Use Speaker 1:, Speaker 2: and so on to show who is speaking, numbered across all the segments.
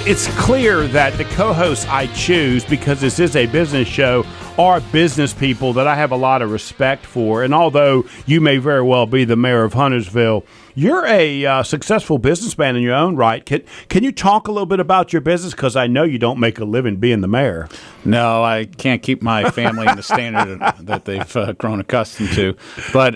Speaker 1: It's clear that the co-hosts I choose, because this is a business show, are business people that I have a lot of respect for. And although you may very well be the mayor of Huntersville, you're a successful businessman in your own right. Can you talk a little bit about your business? Because I know you don't make a living being the mayor.
Speaker 2: No, I can't keep my family in the standard that they've grown accustomed to. But,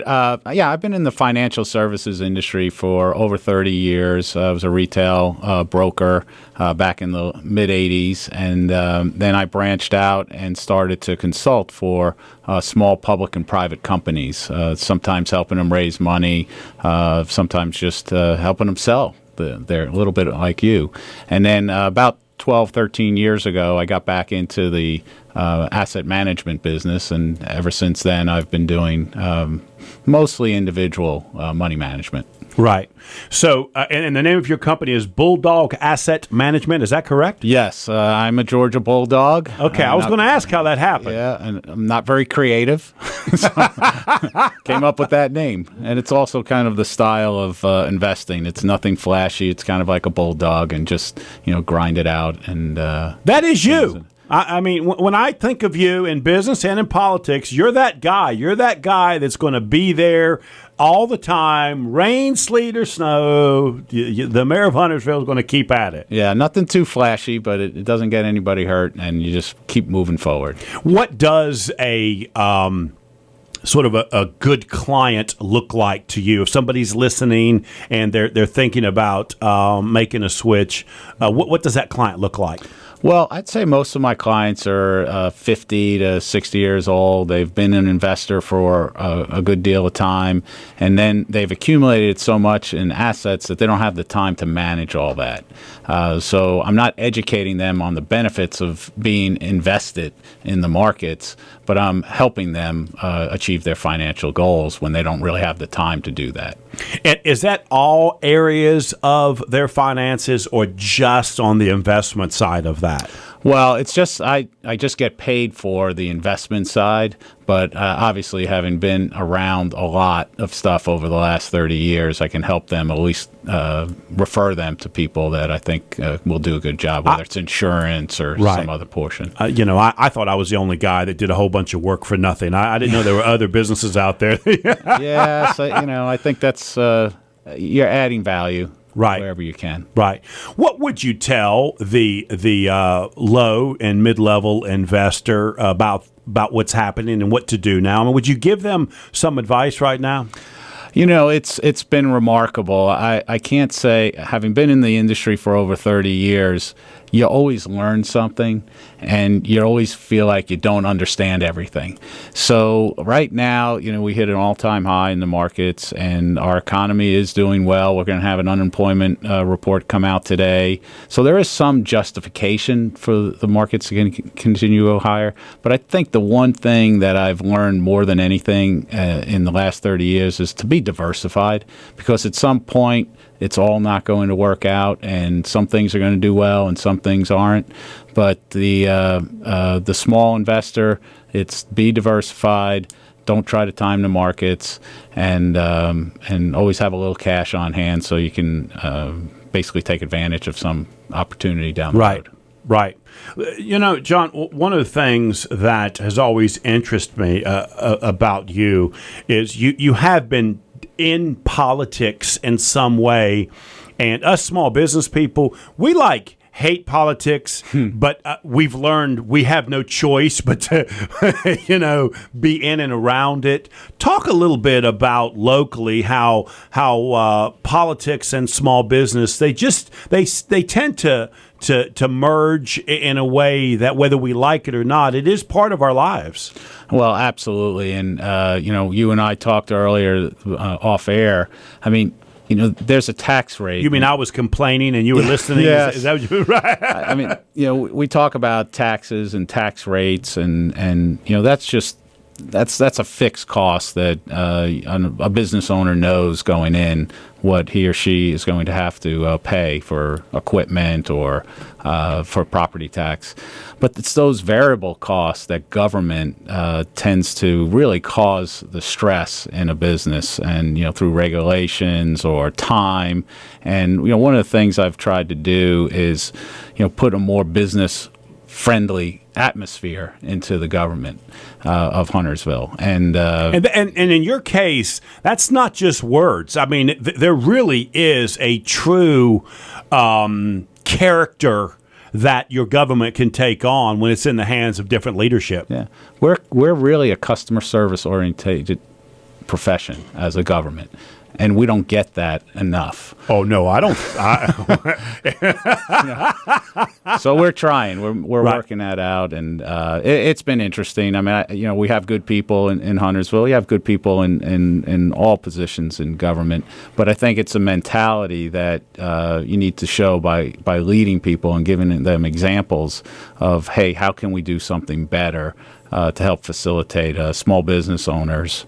Speaker 2: yeah, I've been in the financial services industry for over 30 years. I was a retail broker back in the mid-'80s. And then I branched out and started to consult for small public and private companies, sometimes helping them raise money, sometimes just helping them sell. They're a little bit like you. And then about 12, 13 years ago, I got back into the asset management business, and ever since then, I've been doing mostly individual money management.
Speaker 1: Right. So, and the name of your company is Bulldog Asset Management. Is that correct?
Speaker 2: Yes. I'm a Georgia Bulldog.
Speaker 1: Okay. I was going to ask how that happened.
Speaker 2: Yeah, and I'm not very creative. So came up with that name. And it's also kind of the style of investing. It's nothing flashy. It's kind of like a bulldog and just, grind it out. And
Speaker 1: that is you. I mean, when I think of you in business and in politics, you're that guy. You're that guy that's going to be there all the time, rain, sleet, or snow. The mayor of Huntersville is going to keep at it.
Speaker 2: Yeah, nothing too flashy, but it doesn't get anybody hurt, and you just keep moving forward.
Speaker 1: What does a sort of a good client look like to you? If somebody's listening and they're thinking about making a switch, what does that client look like?
Speaker 2: Well, I'd say most of my clients are 50 to 60 years old. They've been an investor for a good deal of time, and then they've accumulated so much in assets that they don't have the time to manage all that. So I'm not educating them on the benefits of being invested in the markets, but I'm helping them achieve their financial goals when they don't really have the time to do that.
Speaker 1: And is that all areas of their finances, or just on the investment side of that?
Speaker 2: Well, it's just I just get paid for the investment side, but obviously having been around a lot of stuff over the last 30 years, I can help them, at least refer them to people that I think will do a good job, whether it's insurance or some other portion.
Speaker 1: I thought I was the only guy that did a whole bunch of work for nothing. I didn't know there were other businesses out there.
Speaker 2: Yes, I think that's you're adding value.
Speaker 1: Right.
Speaker 2: Wherever you can.
Speaker 1: Right. What would you tell the low and mid-level investor about what's happening and what to do now? I mean, would you give them some advice right now?
Speaker 2: It's been remarkable. I can't say, having been in the industry for over 30 years, you always learn something, and you always feel like you don't understand everything. So right now, we hit an all-time high in the markets, and our economy is doing well. We're going to have an unemployment report come out today. So there is some justification for the markets to continue to go higher. But I think the one thing that I've learned more than anything in the last 30 years is to be diversified, because at some point, it's all not going to work out, and some things are going to do well and some things aren't. But the small investor, it's be diversified. Don't try to time the markets, and always have a little cash on hand so you can basically take advantage of some opportunity down the road.
Speaker 1: Right. John, one of the things that has always interested me about you is you have been in politics in some way, and us small business people, we hate politics, but we've learned we have no choice but to, be in and around it. Talk a little bit about locally how politics and small business, they tend to merge in a way that, whether we like it or not, it is part of our lives.
Speaker 2: Well, absolutely. And, you and I talked earlier off air. I mean, there's a tax rate.
Speaker 1: You mean I was complaining and you were listening?
Speaker 2: Yes.
Speaker 1: Is that what you were right?
Speaker 2: I mean, we talk about taxes and tax rates, and that's just that's a fixed cost that a business owner knows going in what he or she is going to have to pay for equipment or for property tax. But it's those variable costs that government tends to really cause the stress in a business, and through regulations or time. And one of the things I've tried to do is put a more business friendly atmosphere into the government of Huntersville, and
Speaker 1: in your case, that's not just words. I mean, there really is a true character that your government can take on when it's in the hands of different leadership.
Speaker 2: Yeah, we're really a customer service oriented profession as a government. And we don't get that enough.
Speaker 1: Oh no, I don't.
Speaker 2: So we're trying. We're
Speaker 1: right.
Speaker 2: working that out, and it's been interesting. I mean, we have good people in Huntersville. We have good people in all positions in government. But I think it's a mentality that you need to show by leading people and giving them examples of, hey, how can we do something better to help facilitate small business owners'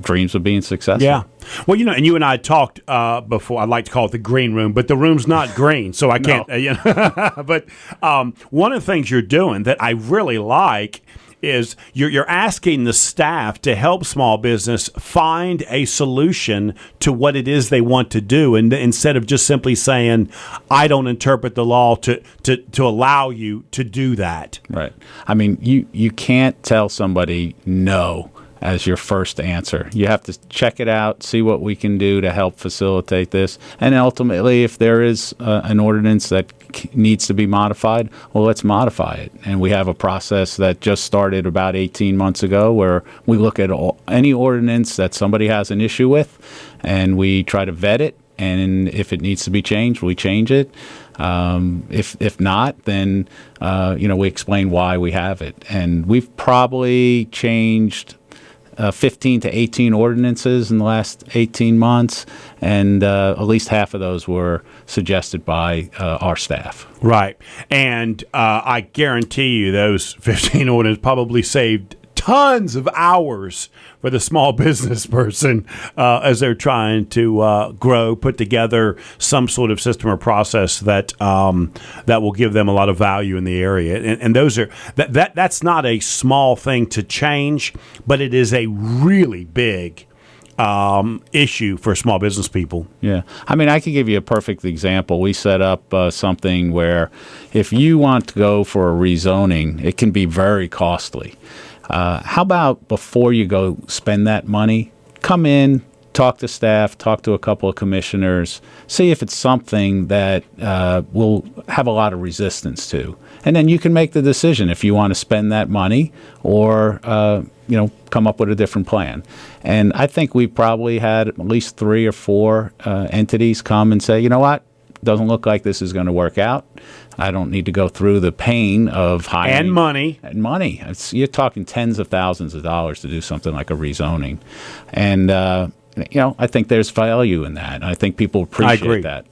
Speaker 2: dreams of being successful.
Speaker 1: Yeah. Well, and you and I talked before. I'd like to call it the green room, but the room's not green, so I can't.
Speaker 2: No.
Speaker 1: But one of the things you're doing that I really like is you're asking the staff to help small business find a solution to what it is they want to do, and instead of just simply saying, "I don't interpret the law to allow you to do that."
Speaker 2: Right. I mean, you can't tell somebody no as your first answer. You have to check it out, see what we can do to help facilitate this, and ultimately, if there is an ordinance that needs to be modified, well, let's modify it. And we have a process that just started about 18 months ago where we look at any ordinance that somebody has an issue with, and we try to vet it, and if it needs to be changed, we change it. If not, then we explain why we have it. And we've probably changed 15 to 18 ordinances in the last 18 months, and at least half of those were suggested by our staff.
Speaker 1: Right. And I guarantee you those 15 ordinances probably saved tons of hours for the small business person as they're trying to grow, put together some sort of system or process that will give them a lot of value in the area. And those are that's not a small thing to change, but it is a really big issue for small business people.
Speaker 2: Yeah. I mean, I can give you a perfect example. We set up something where if you want to go for a rezoning, it can be very costly. How about before you go spend that money, come in, talk to staff, talk to a couple of commissioners, see if it's something that will have a lot of resistance to. And then you can make the decision if you want to spend that money or come up with a different plan. And I think we probably had at least 3 or 4 entities come and say, you know what? Doesn't look like this is going to work out. I don't need to go through the pain of hiring.
Speaker 1: And money.
Speaker 2: You're talking tens of thousands of dollars to do something like a rezoning. And, I think there's value in that. I think people appreciate that.